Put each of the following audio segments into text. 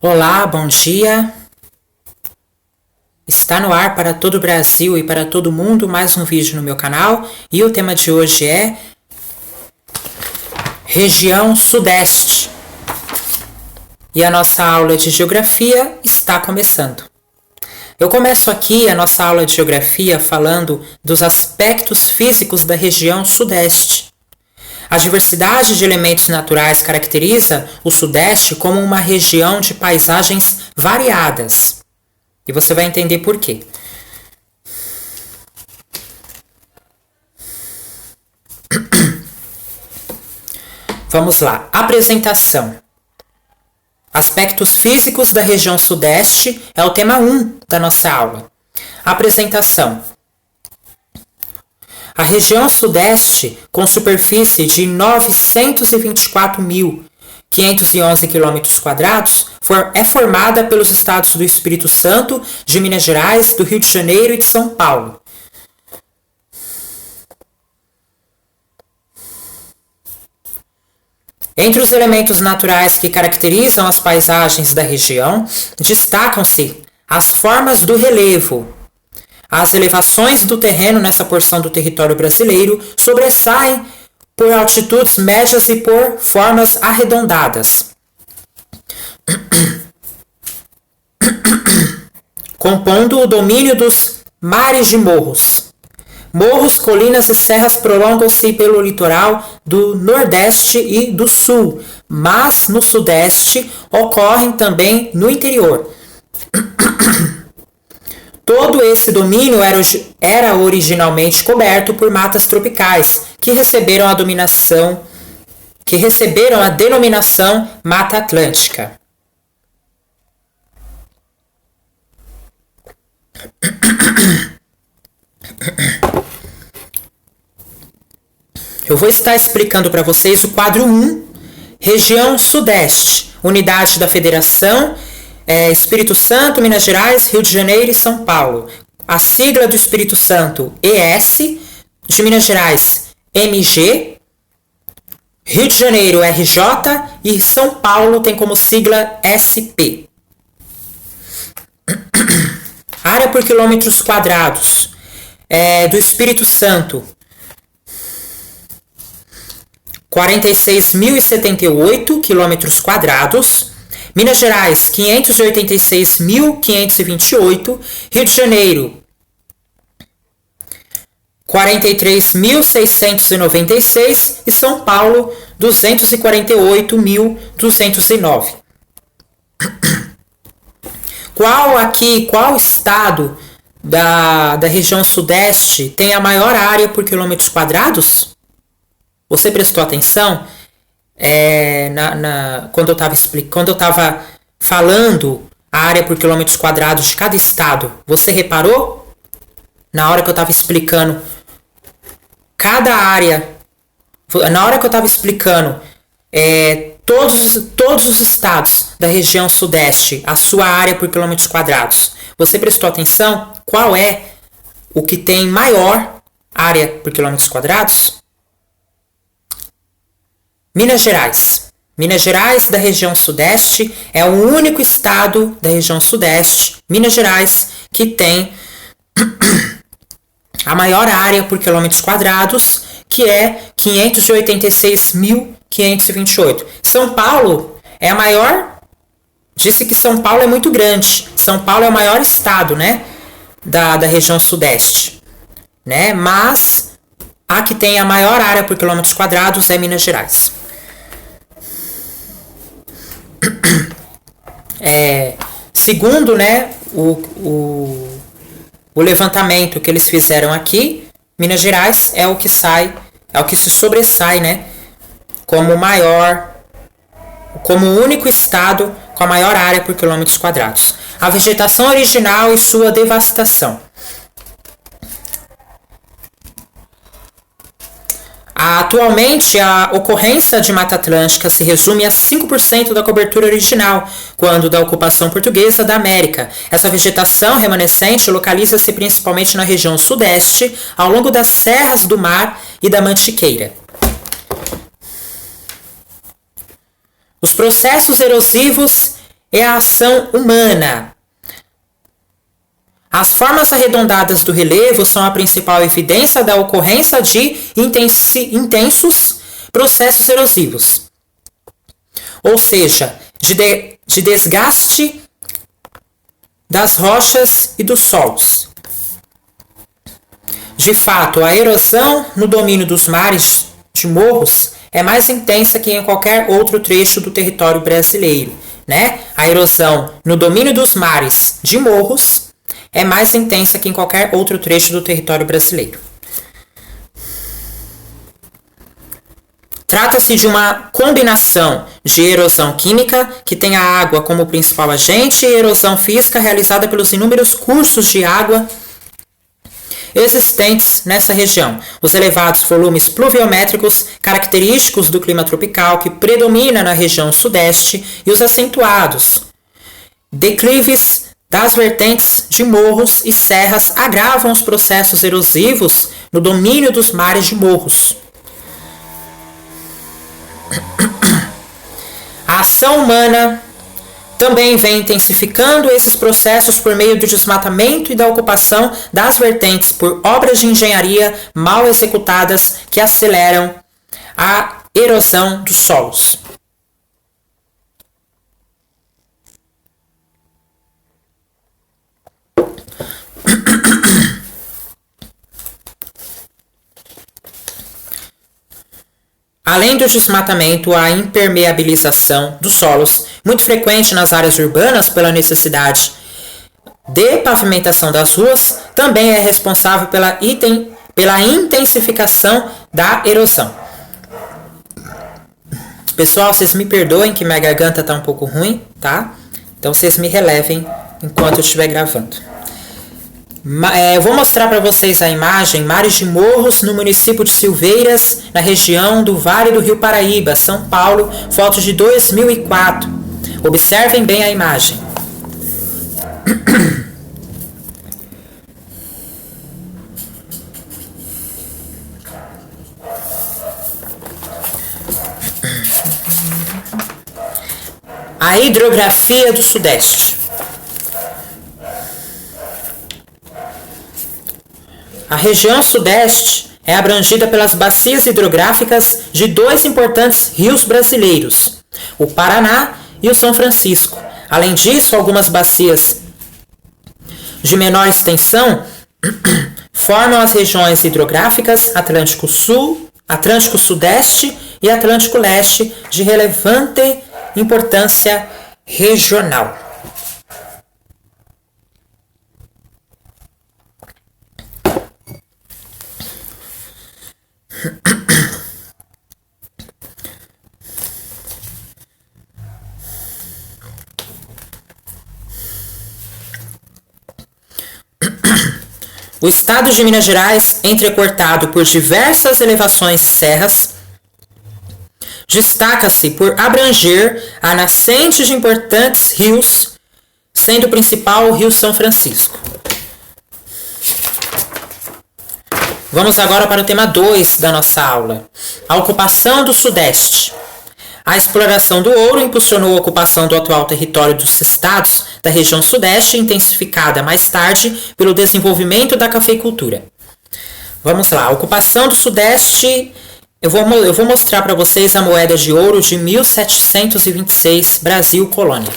Olá, bom dia. Está no ar para todo o Brasil e para todo mundo mais um vídeo no meu canal e o tema de hoje é região Sudeste. E a nossa aula de geografia está começando. Eu começo aqui a nossa aula de geografia falando dos aspectos físicos da região Sudeste. A diversidade de elementos naturais caracteriza o Sudeste como uma região de paisagens variadas. E você vai entender por quê. Vamos lá. Apresentação. Aspectos físicos da região Sudeste é o tema 1 da nossa aula. Apresentação. A região Sudeste, com superfície de 924.511 km², é formada pelos estados do Espírito Santo, de Minas Gerais, do Rio de Janeiro e de São Paulo. Entre os elementos naturais que caracterizam as paisagens da região, destacam-se as formas do relevo. As elevações do terreno nessa porção do território brasileiro sobressaem por altitudes médias e por formas arredondadas, compondo o domínio dos mares de morros. Morros, colinas e serras prolongam-se pelo litoral do Nordeste e do Sul, mas no Sudeste ocorrem também no interior. Todo esse domínio era originalmente coberto por matas tropicais, que receberam a denominação Mata Atlântica. Eu vou estar explicando para vocês o quadro 1, região Sudeste, unidade da Federação, Espírito Santo, Minas Gerais, Rio de Janeiro e São Paulo. A sigla do Espírito Santo, ES, de Minas Gerais, MG, Rio de Janeiro, RJ e São Paulo tem como sigla SP. Área por quilômetros quadrados do Espírito Santo, 46.078 km². Minas Gerais, 586.528, Rio de Janeiro, 43.696 e São Paulo, 248.209. Qual estado da região Sudeste tem a maior área por quilômetros quadrados? Você prestou atenção? Quando eu estava falando a área por quilômetros quadrados de cada estado, você reparou? Na hora que eu estava explicando cada área, na hora que eu estava explicando todos os estados da região Sudeste, a sua área por quilômetros quadrados, você prestou atenção? Qual é o que tem maior área por quilômetros quadrados? Minas Gerais. Minas Gerais, da região Sudeste, é o único estado da região Sudeste, Minas Gerais, que tem a maior área por quilômetros quadrados, que é 586.528. São Paulo é a maior. Disse que São Paulo é muito grande. São Paulo é o maior estado, né, da região Sudeste, né? Mas a que tem a maior área por quilômetros quadrados é Minas Gerais. Segundo, né, o levantamento que eles fizeram aqui, Minas Gerais é o que se sobressai, né, como o único estado com a maior área por quilômetros quadrados. A vegetação original e sua devastação. Atualmente, a ocorrência de Mata Atlântica se resume a 5% da cobertura original, quando da ocupação portuguesa da América. Essa vegetação remanescente localiza-se principalmente na região Sudeste, ao longo das serras do Mar e da Mantiqueira. Os processos erosivos é a ação humana. As formas arredondadas do relevo são a principal evidência da ocorrência de intensos processos erosivos, ou seja, de desgaste das rochas e dos solos. De fato, a erosão no domínio dos mares de morros é mais intensa que em qualquer outro trecho do território brasileiro, né? A erosão no domínio dos mares de morros é mais intensa que em qualquer outro trecho do território brasileiro. Trata-se de uma combinação de erosão química, que tem a água como principal agente, e erosão física realizada pelos inúmeros cursos de água existentes nessa região. Os elevados volumes pluviométricos característicos do clima tropical que predomina na região sudeste e os acentuados declives das vertentes de morros e serras agravam os processos erosivos no domínio dos mares de morros. A ação humana também vem intensificando esses processos por meio do desmatamento e da ocupação das vertentes por obras de engenharia mal executadas que aceleram a erosão dos solos. Além do desmatamento, a impermeabilização dos solos, muito frequente nas áreas urbanas pela necessidade de pavimentação das ruas, também é responsável pela intensificação da erosão. Pessoal, vocês me perdoem que minha garganta está um pouco ruim, tá? Então vocês me relevem enquanto eu estiver gravando. Eu vou mostrar para vocês a imagem Mares de Morros no município de Silveiras, na região do Vale do Rio Paraíba, São Paulo, foto de 2004. Observem bem a imagem. A hidrografia do Sudeste. A região sudeste é abrangida pelas bacias hidrográficas de dois importantes rios brasileiros, o Paraná e o São Francisco. Além disso, algumas bacias de menor extensão formam as regiões hidrográficas Atlântico Sul, Atlântico Sudeste e Atlântico Leste, de relevante importância regional. O estado de Minas Gerais, entrecortado por diversas elevações e serras, destaca-se por abranger a nascente de importantes rios, sendo o principal o Rio São Francisco. Vamos agora para o tema 2 da nossa aula, a ocupação do Sudeste. A exploração do ouro impulsionou a ocupação do atual território dos estados da região Sudeste, intensificada mais tarde pelo desenvolvimento da cafeicultura. Vamos lá, a ocupação do Sudeste, eu vou mostrar para vocês a moeda de ouro de 1726, Brasil, colônia.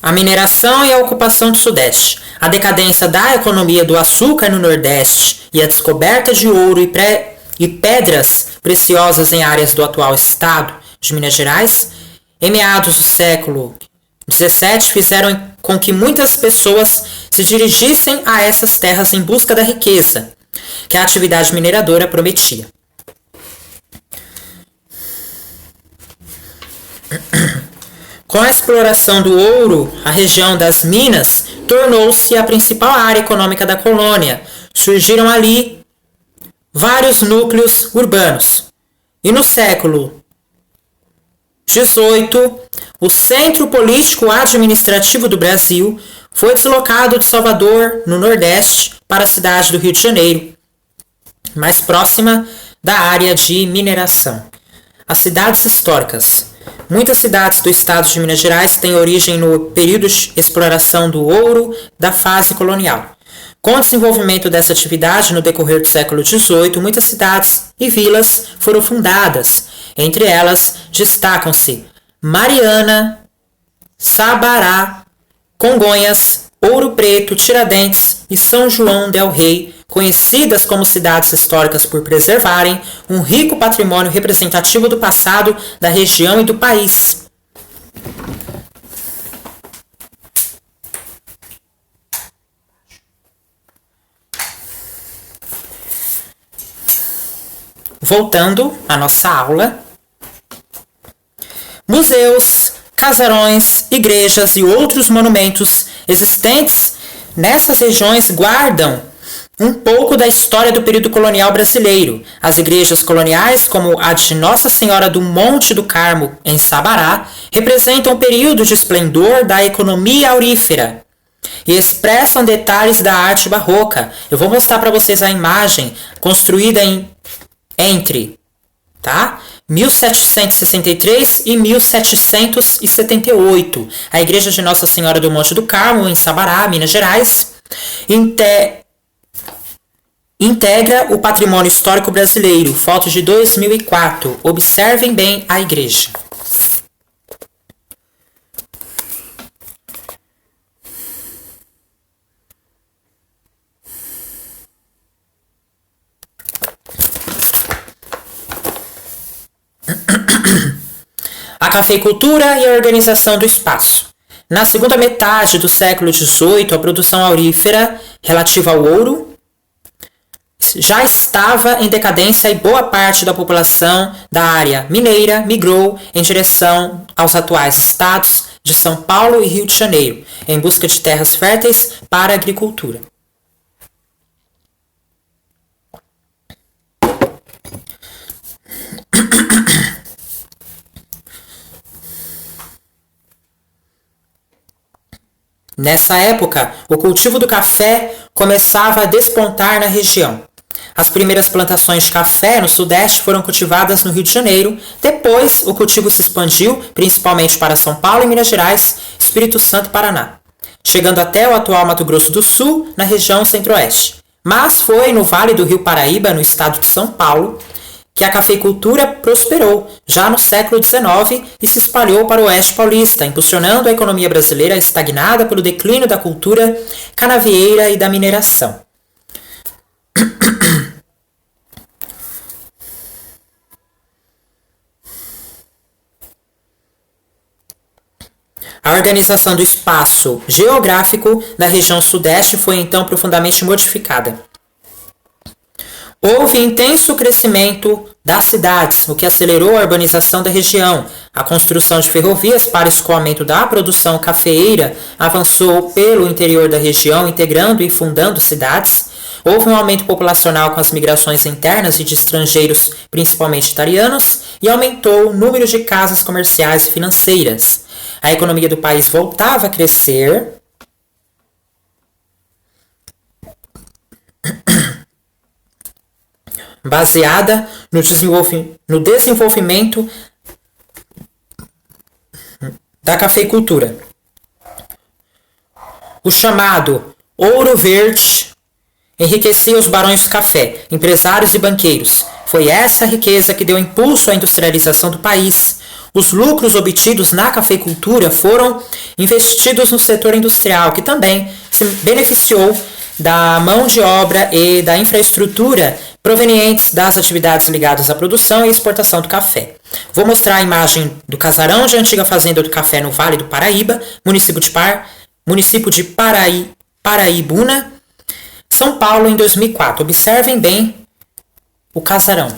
A mineração e a ocupação do Sudeste, a decadência da economia do açúcar no Nordeste e a descoberta de ouro e pedras preciosas em áreas do atual estado de Minas Gerais, em meados do século XVII, fizeram com que muitas pessoas se dirigissem a essas terras em busca da riqueza que a atividade mineradora prometia. Com a exploração do ouro, a região das Minas tornou-se a principal área econômica da colônia. Surgiram ali vários núcleos urbanos. E no século XVIII, o centro político-administrativo do Brasil foi deslocado de Salvador, no Nordeste, para a cidade do Rio de Janeiro, mais próxima da área de mineração. As cidades históricas. Muitas cidades do estado de Minas Gerais têm origem no período de exploração do ouro da fase colonial. Com o desenvolvimento dessa atividade no decorrer do século XVIII, muitas cidades e vilas foram fundadas. Entre elas, destacam-se Mariana, Sabará, Congonhas, Ouro Preto, Tiradentes e São João del Rei, conhecidas como cidades históricas por preservarem um rico patrimônio representativo do passado da região e do país. Voltando à nossa aula, museus, casarões, igrejas e outros monumentos existentes nessas regiões guardam um pouco da história do período colonial brasileiro. As igrejas coloniais, como a de Nossa Senhora do Monte do Carmo, em Sabará, representam um período de esplendor da economia aurífera e expressam detalhes da arte barroca. Eu vou mostrar para vocês a imagem construída entre 1763 e 1778. A igreja de Nossa Senhora do Monte do Carmo, em Sabará, Minas Gerais, integra o patrimônio histórico brasileiro. Foto de 2004. Observem bem a igreja. A cafeicultura e a organização do espaço. Na segunda metade do século XVIII, a produção aurífera relativa ao ouro já estava em decadência e boa parte da população da área mineira migrou em direção aos atuais estados de São Paulo e Rio de Janeiro, em busca de terras férteis para a agricultura. Nessa época, o cultivo do café começava a despontar na região. As primeiras plantações de café no Sudeste foram cultivadas no Rio de Janeiro. Depois, o cultivo se expandiu, principalmente para São Paulo e Minas Gerais, Espírito Santo e Paraná, chegando até o atual Mato Grosso do Sul, na região centro-oeste. Mas foi no Vale do Rio Paraíba, no estado de São Paulo, que a cafeicultura prosperou, já no século XIX, e se espalhou para o oeste paulista, impulsionando a economia brasileira estagnada pelo declínio da cultura canavieira e da mineração. A organização do espaço geográfico da região sudeste foi então profundamente modificada. Houve intenso crescimento das cidades, o que acelerou a urbanização da região. A construção de ferrovias para escoamento da produção cafeeira avançou pelo interior da região, integrando e fundando cidades. Houve um aumento populacional com as migrações internas e de estrangeiros, principalmente italianos, e aumentou o número de casas comerciais e financeiras. A economia do país voltava a crescer, baseada no desenvolvimento da cafeicultura. O chamado Ouro Verde enriquecia os barões do café, empresários e banqueiros. Foi essa riqueza que deu impulso à industrialização do país. Os lucros obtidos na cafeicultura foram investidos no setor industrial, que também se beneficiou da mão de obra e da infraestrutura provenientes das atividades ligadas à produção e exportação do café. Vou mostrar a imagem do casarão de antiga fazenda do café no Vale do Paraíba, município de Paraibuna, São Paulo, em 2004. Observem bem o casarão.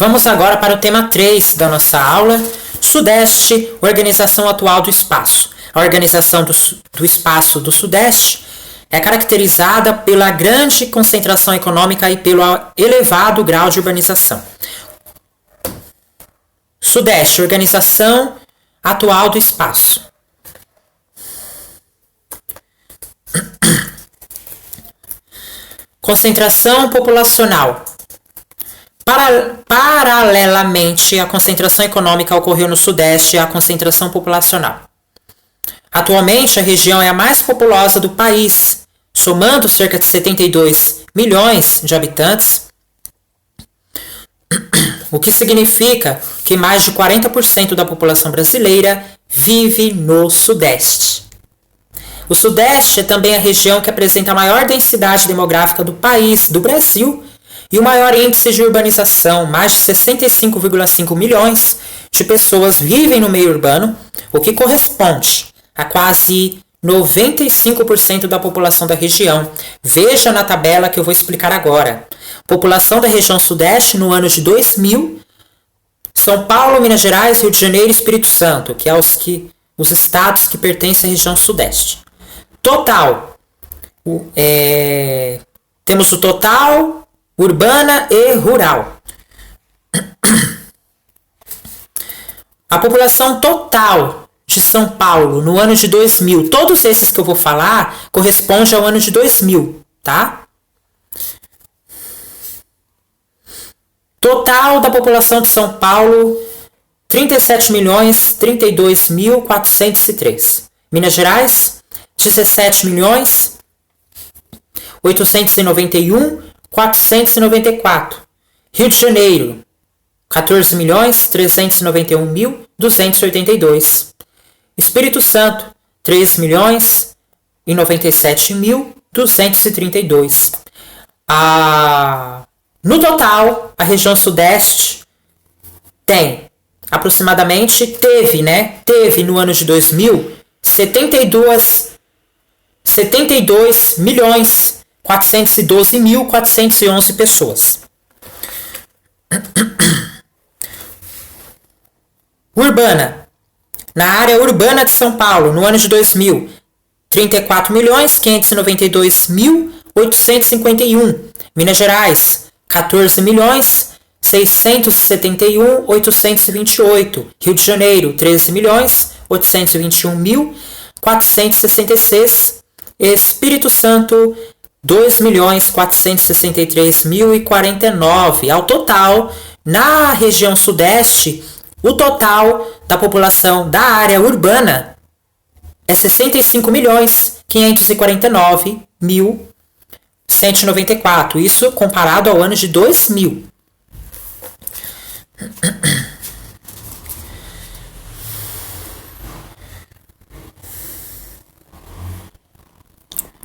Vamos agora para o tema 3 da nossa aula, Sudeste, organização atual do espaço. A organização do espaço do Sudeste é caracterizada pela grande concentração econômica e pelo elevado grau de urbanização. Sudeste, organização atual do espaço. Concentração populacional. Paralelamente à concentração econômica ocorreu no Sudeste a concentração populacional. Atualmente, a região é a mais populosa do país, somando cerca de 72 milhões de habitantes, o que significa que mais de 40% da população brasileira vive no Sudeste. O Sudeste é também a região que apresenta a maior densidade demográfica do país, do Brasil, e o maior índice de urbanização, mais de 65,5 milhões de pessoas vivem no meio urbano, o que corresponde a quase 95% da população da região. Veja na tabela que eu vou explicar agora. População da região Sudeste no ano de 2000, São Paulo, Minas Gerais, Rio de Janeiro e Espírito Santo, que é os estados que pertencem à região Sudeste. Total. Temos o total, urbana e rural. A população total de São Paulo no ano de 2000, todos esses que eu vou falar, correspondem ao ano de 2000, tá? Total da população de São Paulo, 37.032.403. Minas Gerais, 17.891.494. Rio de Janeiro, 14.391.282. Espírito Santo, 13.097.232. No total, a região Sudeste tem aproximadamente, teve no ano de 2000, 72.412.411 pessoas. Urbana. Na área urbana de São Paulo, no ano de 2000, 34.592.851. Minas Gerais, 14.671.828. Rio de Janeiro, 13.821.466. Espírito Santo, 2.463.049. Ao total, na região Sudeste, o total da população da área urbana é 65.549.194. Isso comparado ao ano de 2000.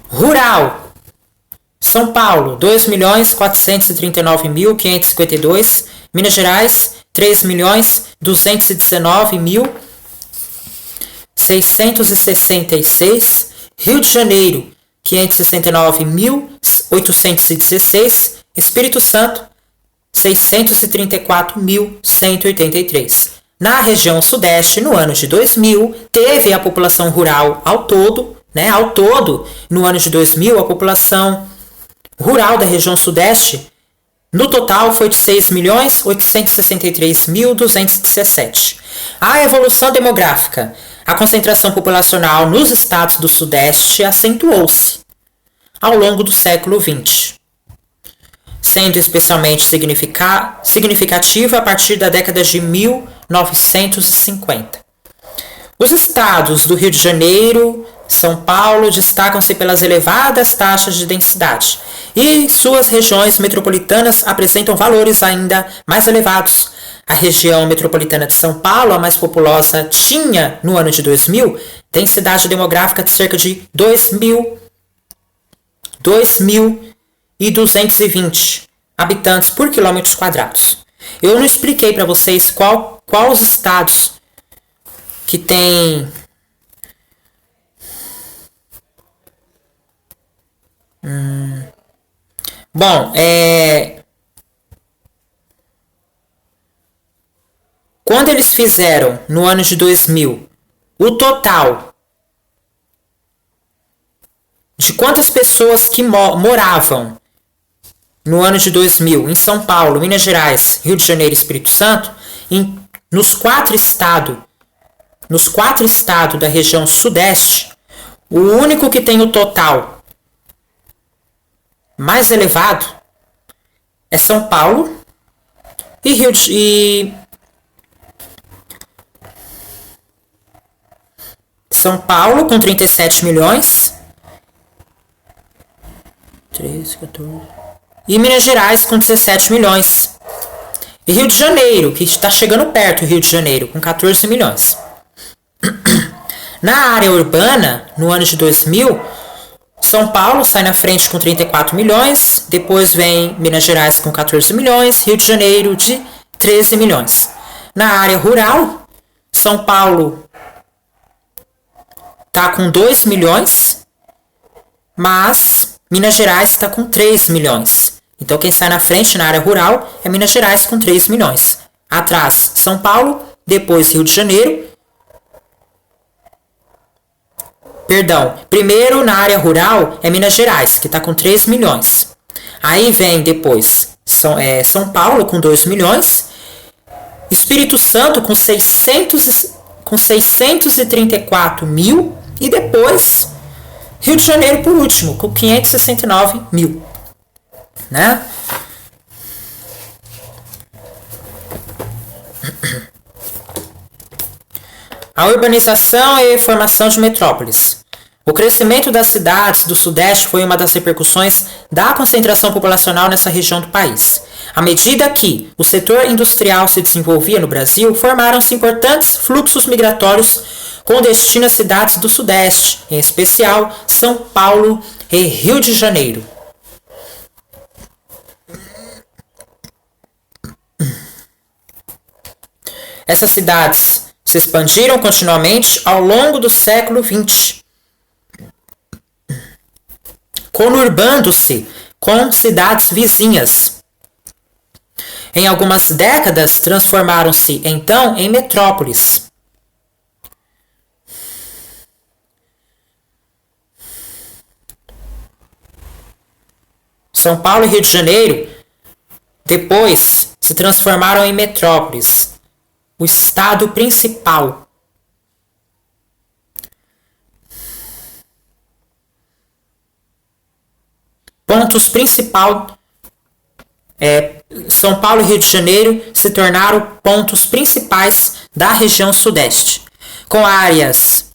Rural. São Paulo, 2.439.552. Minas Gerais, 3.219.666. Rio de Janeiro, 569.816. Espírito Santo, 634.183. Na região Sudeste, no ano de 2000, teve a população rural ao todo, no ano de 2000, a população rural da região Sudeste, no total, foi de 6.863.217. A evolução demográfica. A concentração populacional nos estados do Sudeste acentuou-se ao longo do século XX, sendo especialmente significativa a partir da década de 1950. Os estados do Rio de Janeiro, São Paulo destacam-se pelas elevadas taxas de densidade e suas regiões metropolitanas apresentam valores ainda mais elevados. A região metropolitana de São Paulo, a mais populosa, tinha, no ano de 2000, densidade demográfica de cerca de 2.220 habitantes por quilômetros quadrados. Eu não expliquei para vocês qual os estados que tem Quando eles fizeram, no ano de 2000, o total de quantas pessoas que moravam no ano de 2000 em São Paulo, Minas Gerais, Rio de Janeiro e Espírito Santo, nos quatro estados da região sudeste, o único que tem o total mais elevado é São Paulo e São Paulo com 37 milhões. 13, 14. E Minas Gerais com 17 milhões. E Rio de Janeiro, que está chegando perto, Rio de Janeiro, com 14 milhões. Na área urbana, no ano de 2000, São Paulo sai na frente com 34 milhões, depois vem Minas Gerais com 14 milhões, Rio de Janeiro de 13 milhões. Na área rural, São Paulo está com 2 milhões, mas Minas Gerais está com 3 milhões. Então quem sai na frente na área rural é Minas Gerais com 3 milhões. Atrás, São Paulo, depois Rio de Janeiro. Perdão, primeiro na área rural é Minas Gerais, que está com 3 milhões. Aí vem depois São Paulo com 2 milhões. Espírito Santo com 634 mil. E depois Rio de Janeiro por último, com 569 mil. Né? A urbanização e formação de metrópoles. O crescimento das cidades do Sudeste foi uma das repercussões da concentração populacional nessa região do país. À medida que o setor industrial se desenvolvia no Brasil, formaram-se importantes fluxos migratórios com destino às cidades do Sudeste, em especial São Paulo e Rio de Janeiro. Essas cidades se expandiram continuamente ao longo do século XX, conurbando-se com cidades vizinhas. Em algumas décadas, transformaram-se então em metrópoles. São Paulo e Rio de Janeiro, depois, se transformaram em metrópoles. O estado principal. Pontos principais. São Paulo e Rio de Janeiro se tornaram pontos principais da região sudeste, com áreas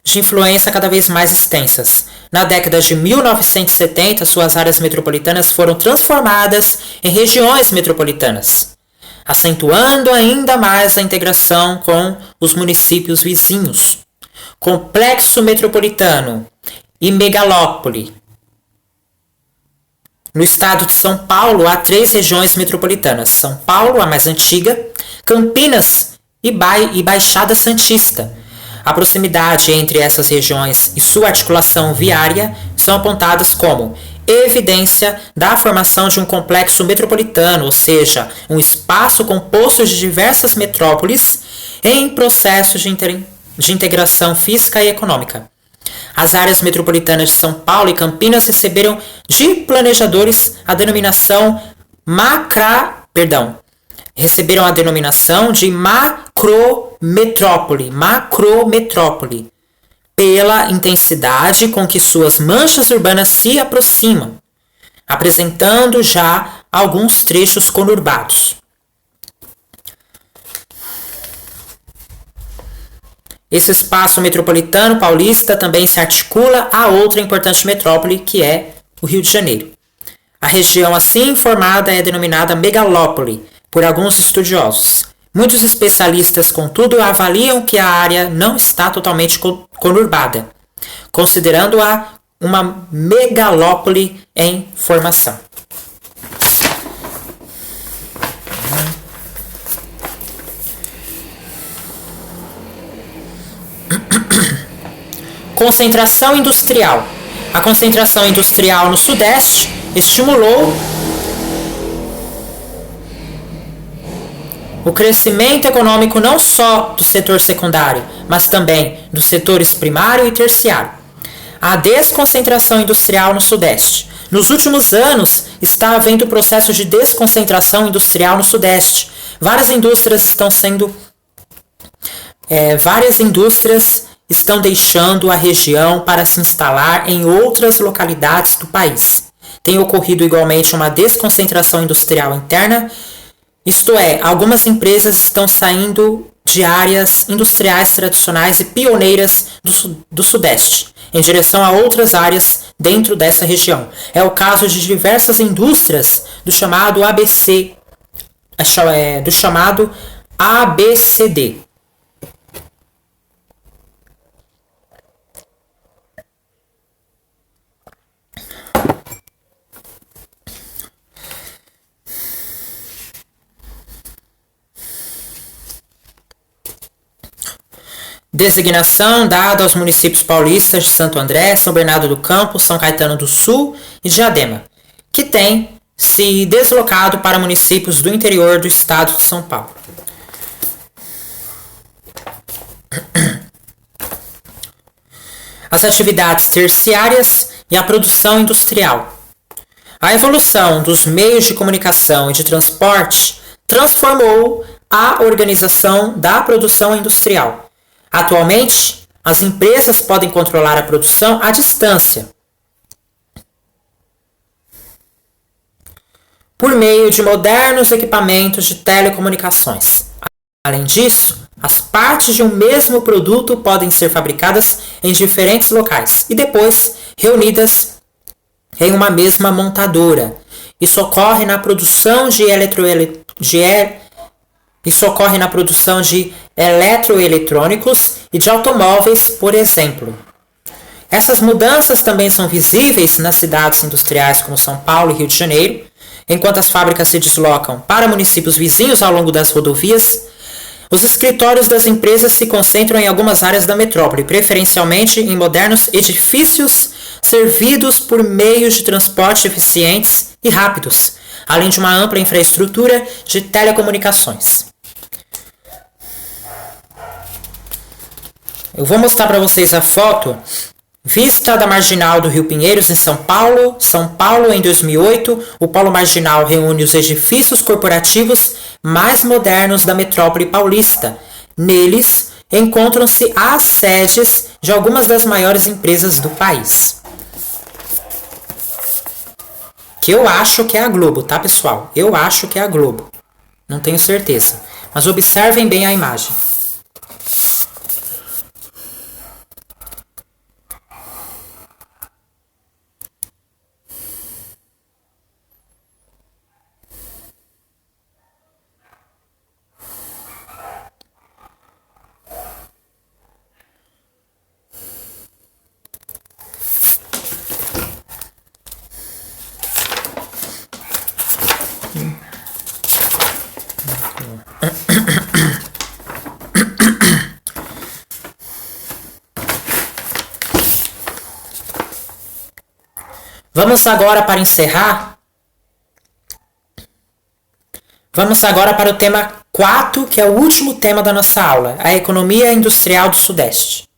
de influência cada vez mais extensas. Na década de 1970, suas áreas metropolitanas foram transformadas em regiões metropolitanas, acentuando ainda mais a integração com os municípios vizinhos. Complexo metropolitano e megalópole. No estado de São Paulo, há 3 regiões metropolitanas. São Paulo, a mais antiga, Campinas e Baixada Santista. A proximidade entre essas regiões e sua articulação viária são apontadas como evidência da formação de um complexo metropolitano, ou seja, um espaço composto de diversas metrópoles em processo de integração física e econômica. As áreas metropolitanas de São Paulo e Campinas receberam de planejadores a denominação de macrometrópole, pela intensidade com que suas manchas urbanas se aproximam, apresentando já alguns trechos conurbados. Esse espaço metropolitano paulista também se articula a outra importante metrópole, que é o Rio de Janeiro. A região assim formada é denominada megalópole por alguns estudiosos. Muitos especialistas, contudo, avaliam que a área não está totalmente conurbada, considerando-a uma megalópole em formação. Concentração industrial. A concentração industrial no Sudeste estimulou o crescimento econômico não só do setor secundário, mas também dos setores primário e terciário. A desconcentração industrial no Sudeste. Nos últimos anos, está havendo um processo de desconcentração industrial no Sudeste. Várias indústrias estão deixando a região para se instalar em outras localidades do país. Tem ocorrido igualmente uma desconcentração industrial interna, isto é, algumas empresas estão saindo de áreas industriais tradicionais e pioneiras do Sudeste, em direção a outras áreas dentro dessa região. É o caso de diversas indústrias do chamado ABCD. Designação dada aos municípios paulistas de Santo André, São Bernardo do Campo, São Caetano do Sul e Diadema, que têm se deslocado para municípios do interior do estado de São Paulo. As atividades terciárias e a produção industrial. A evolução dos meios de comunicação e de transporte transformou a organização da produção industrial. Atualmente, as empresas podem controlar a produção à distância, por meio de modernos equipamentos de telecomunicações. Além disso, as partes de um mesmo produto podem ser fabricadas em diferentes locais e depois reunidas em uma mesma montadora. Isso ocorre na produção de eletroeletrônicos e de automóveis, por exemplo. Essas mudanças também são visíveis nas cidades industriais como São Paulo e Rio de Janeiro, enquanto as fábricas se deslocam para municípios vizinhos ao longo das rodovias. Os escritórios das empresas se concentram em algumas áreas da metrópole, preferencialmente em modernos edifícios servidos por meios de transporte eficientes e rápidos, além de uma ampla infraestrutura de telecomunicações. Eu vou mostrar para vocês a foto vista da Marginal do Rio Pinheiros, em São Paulo. São Paulo, em 2008, o Polo Marginal reúne os edifícios corporativos mais modernos da metrópole paulista. Neles, encontram-se as sedes de algumas das maiores empresas do país. Que eu acho que é a Globo, tá, pessoal? Eu acho que é a Globo. Não tenho certeza. Mas observem bem a imagem. Vamos agora para encerrar. Vamos agora para o tema 4, que é o último tema da nossa aula, a economia industrial do Sudeste.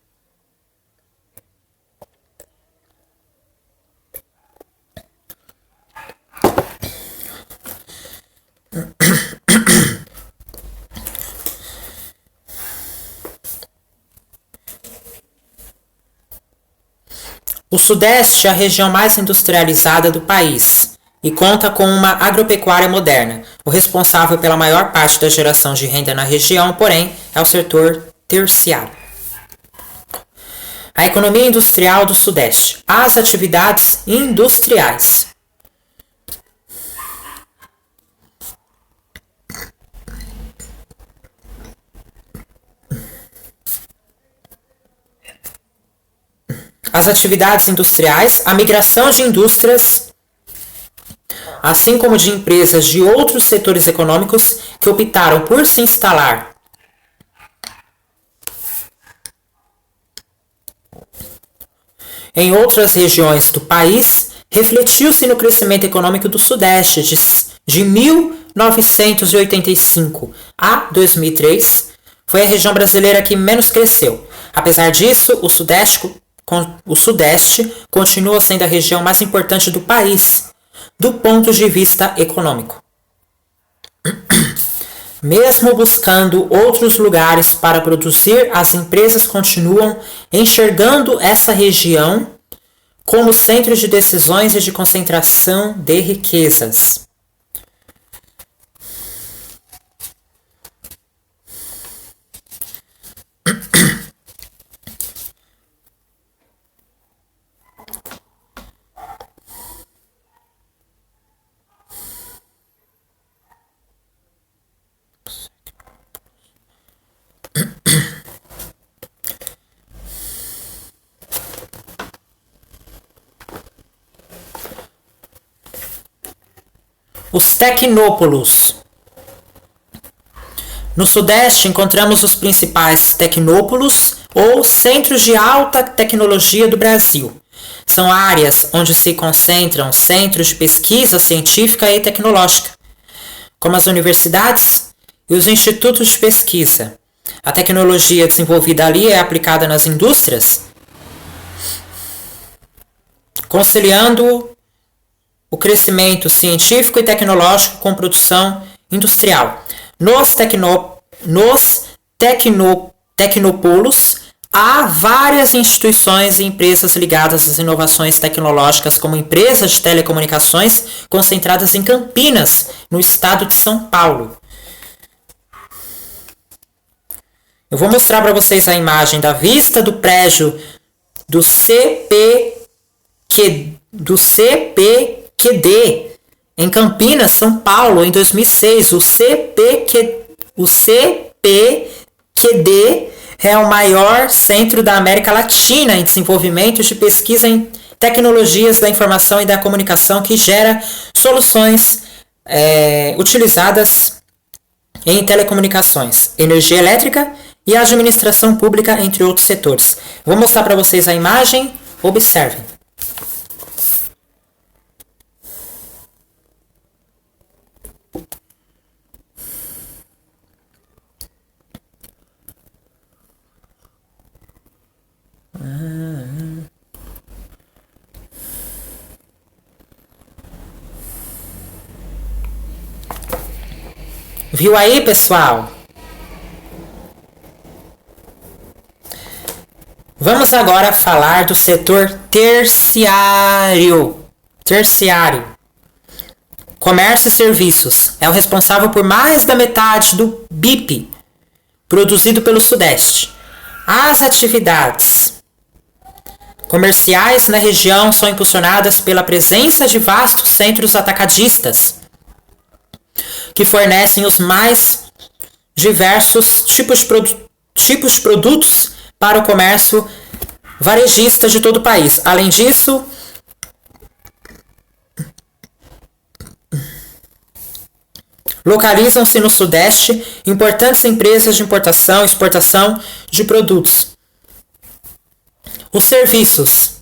O Sudeste é a região mais industrializada do país e conta com uma agropecuária moderna. O responsável pela maior parte da geração de renda na região, porém, é o setor terciário. A economia industrial do Sudeste. As atividades industriais. As atividades industriais, a migração de indústrias, assim como de empresas de outros setores econômicos que optaram por se instalar em outras regiões do país, refletiu-se no crescimento econômico do Sudeste de 1985 a 2003, foi a região brasileira que menos cresceu. Apesar disso, o Sudeste continua sendo a região mais importante do país, do ponto de vista econômico. Mesmo buscando outros lugares para produzir, as empresas continuam enxergando essa região como centro de decisões e de concentração de riquezas. Os tecnópolos. No Sudeste encontramos os principais tecnópolos ou centros de alta tecnologia do Brasil. São áreas onde se concentram centros de pesquisa científica e tecnológica, como as universidades e os institutos de pesquisa. A tecnologia desenvolvida ali é aplicada nas indústrias, conciliando o crescimento científico e tecnológico com produção industrial. Nos tecnopolos, há várias instituições e empresas ligadas às inovações tecnológicas, como empresas de telecomunicações concentradas em Campinas, no estado de São Paulo. Eu vou mostrar para vocês a imagem da vista do prédio do CPQD, em Campinas, São Paulo, em 2006. O CPQD é o maior centro da América Latina em desenvolvimento de pesquisa em tecnologias da informação e da comunicação, que gera soluções utilizadas em telecomunicações, energia elétrica e administração pública, entre outros setores. Vou mostrar para vocês a imagem. Observem. Viu aí, pessoal? Vamos agora falar do setor terciário. Comércio e serviços. É o responsável por mais da metade do BIP produzido pelo Sudeste. As atividades comerciais na região são impulsionadas pela presença de vastos centros atacadistas, que fornecem os mais diversos tipos de produtos para o comércio varejista de todo o país. Além disso, localizam-se no Sudeste importantes empresas de importação e exportação de produtos. Os serviços.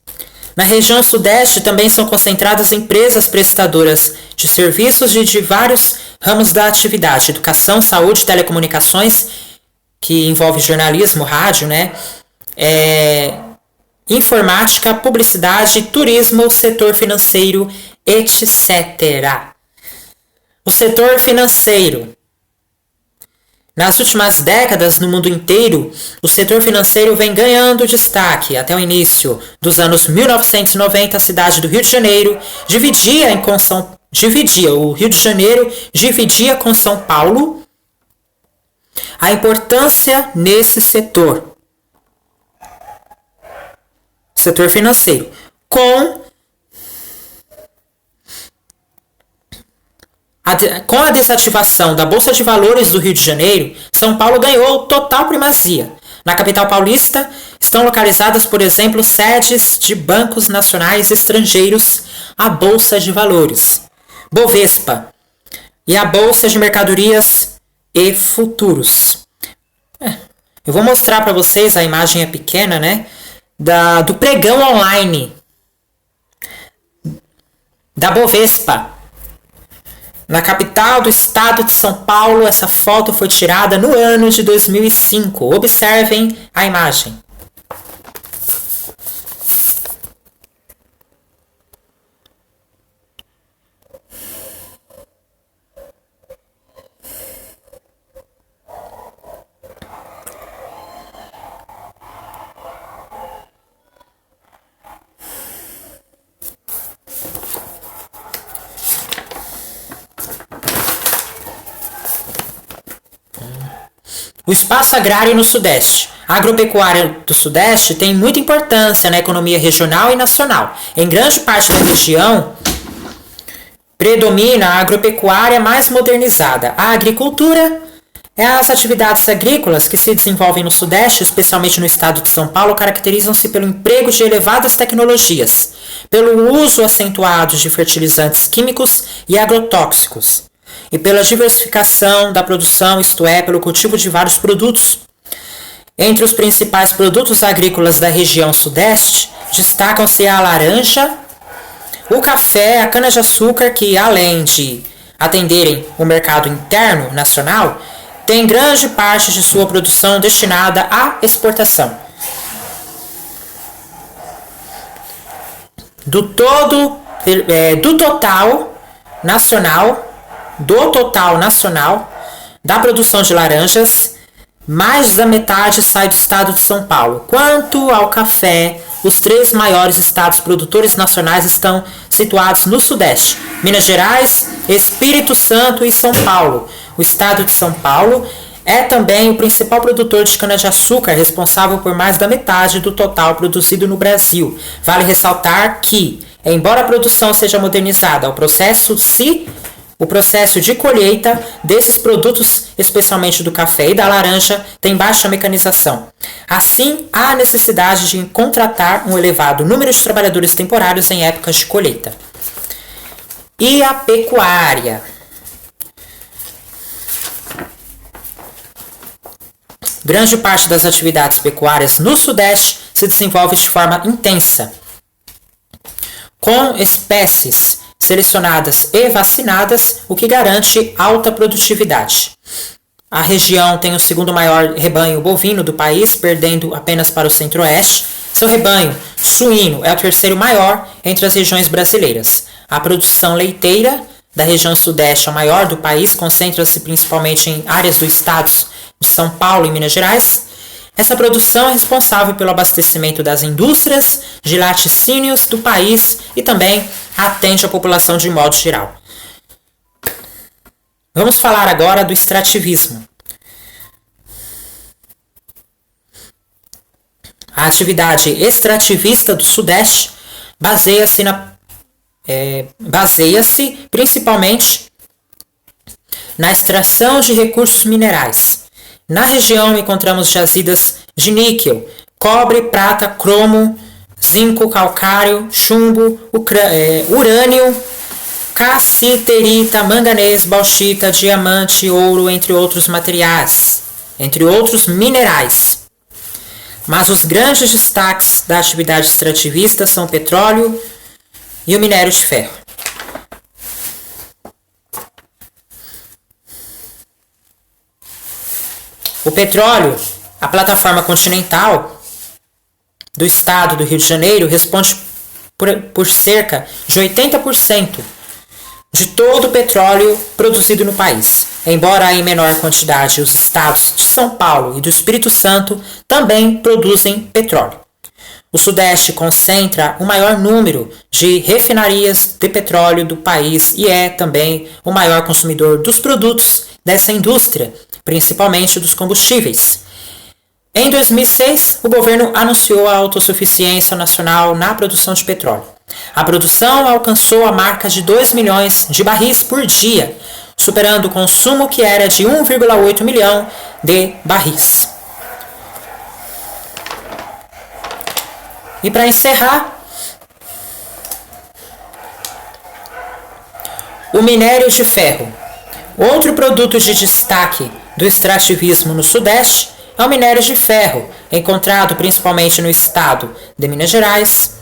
Na região Sudeste também são concentradas empresas prestadoras de serviços de vários ramos da atividade: educação, saúde, telecomunicações, que envolve jornalismo, rádio, informática, publicidade, turismo, setor financeiro, etc. O setor financeiro. Nas últimas décadas, no mundo inteiro, o setor financeiro vem ganhando destaque. Até o início dos anos 1990, a cidade do Rio de Janeiro dividia com São Paulo a importância nesse setor financeiro. Com a desativação da Bolsa de Valores do Rio de Janeiro, São Paulo ganhou total primazia. Na capital paulista estão localizadas, por exemplo, sedes de bancos nacionais estrangeiros, a Bolsa de Valores, Bovespa, e a Bolsa de Mercadorias e Futuros. Eu vou mostrar para vocês, a imagem é pequena, do pregão online da Bovespa. Na capital do estado de São Paulo, essa foto foi tirada no ano de 2005. Observem a imagem. O espaço agrário no Sudeste. A agropecuária do Sudeste tem muita importância na economia regional e nacional. Em grande parte da região, predomina a agropecuária mais modernizada. A agricultura é as atividades agrícolas que se desenvolvem no Sudeste, especialmente no estado de São Paulo, caracterizam-se pelo emprego de elevadas tecnologias, pelo uso acentuado de fertilizantes químicos e agrotóxicos, e pela diversificação da produção, isto é, pelo cultivo de vários produtos. Entre os principais produtos agrícolas da região Sudeste, destacam-se a laranja, o café, a cana-de-açúcar, que além de atenderem o mercado interno nacional, tem grande parte de sua produção destinada à exportação. Do total nacional da produção de laranjas, mais da metade sai do estado de São Paulo. Quanto ao café, os 3 maiores estados produtores nacionais estão situados no Sudeste: Minas Gerais, Espírito Santo e São Paulo. O estado de São Paulo é também o principal produtor de cana-de-açúcar, responsável por mais da metade do total produzido no Brasil. Vale ressaltar que, embora a produção seja modernizada, o processo de colheita desses produtos, especialmente do café e da laranja, tem baixa mecanização. Assim, há necessidade de contratar um elevado número de trabalhadores temporários em épocas de colheita. E a pecuária. Grande parte das atividades pecuárias no Sudeste se desenvolve de forma intensa, com espécies selecionadas e vacinadas, o que garante alta produtividade. A região tem o segundo maior rebanho bovino do país, perdendo apenas para o Centro-Oeste. Seu rebanho suíno é o terceiro maior entre as regiões brasileiras. A produção leiteira da região Sudeste, a maior do país, concentra-se principalmente em áreas dos estados de São Paulo e Minas Gerais. Essa produção é responsável pelo abastecimento das indústrias de laticínios do país e também atende a população de modo geral. Vamos falar agora do extrativismo. A atividade extrativista do Sudeste baseia-se principalmente na extração de recursos minerais. Na região encontramos jazidas de níquel, cobre, prata, cromo, zinco, calcário, chumbo, urânio, cassiterita, manganês, bauxita, diamante, ouro, entre outros minerais. Mas os grandes destaques da atividade extrativista são o petróleo e o minério de ferro. O petróleo, a plataforma continental do estado do Rio de Janeiro, responde por cerca de 80% de todo o petróleo produzido no país. Embora em menor quantidade, os estados de São Paulo e do Espírito Santo também produzem petróleo. O Sudeste concentra o maior número de refinarias de petróleo do país e é também o maior consumidor dos produtos dessa indústria, principalmente dos combustíveis. Em 2006, o governo anunciou a autossuficiência nacional na produção de petróleo. A produção alcançou a marca de 2 milhões de barris por dia, superando o consumo que era de 1,8 milhão de barris. E para encerrar, o minério de ferro. Outro produto de destaque do extrativismo no Sudeste é o minério de ferro, encontrado principalmente no estado de Minas Gerais,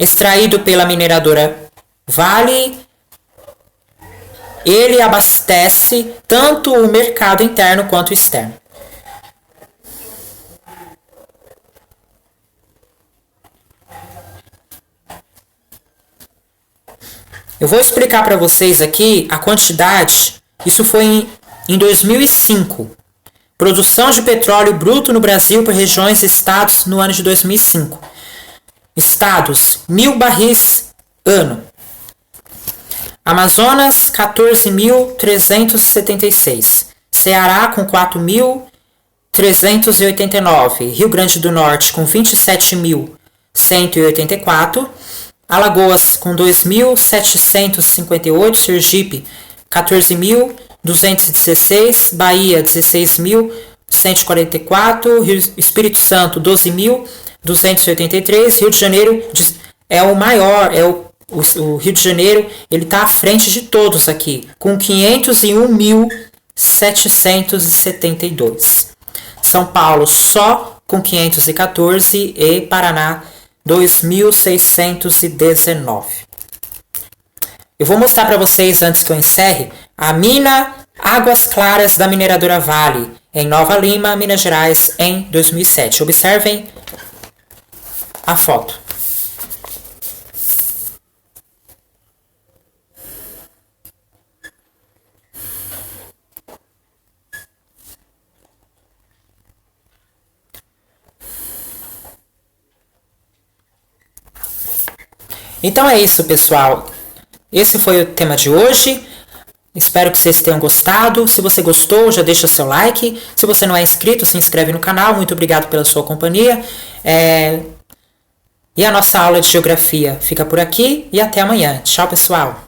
extraído pela mineradora Vale, ele abastece tanto o mercado interno quanto o externo. Eu vou explicar para vocês aqui a quantidade, isso foi em 2005. Produção de petróleo bruto no Brasil por regiões e estados no ano de 2005. Estados, 1.000 barris ano. Amazonas, 14.376. Ceará, com 4.389. Rio Grande do Norte, com 27.184. Alagoas, com 2.758. Sergipe, 14.216. Bahia, 16.144. Espírito Santo, 12.283. Rio de Janeiro é o maior, o Rio de Janeiro, ele está à frente de todos aqui, com 501.772. São Paulo só com 514 e Paraná 2.619. Eu vou mostrar para vocês, antes que eu encerre, a mina Águas Claras da mineradora Vale, em Nova Lima, Minas Gerais, em 2007. Observem a foto. Então é isso, pessoal. Esse foi o tema de hoje. Espero que vocês tenham gostado. Se você gostou, já deixa seu like. Se você não é inscrito, se inscreve no canal. Muito obrigado pela sua companhia. E a nossa aula de geografia fica por aqui. E até amanhã. Tchau, pessoal.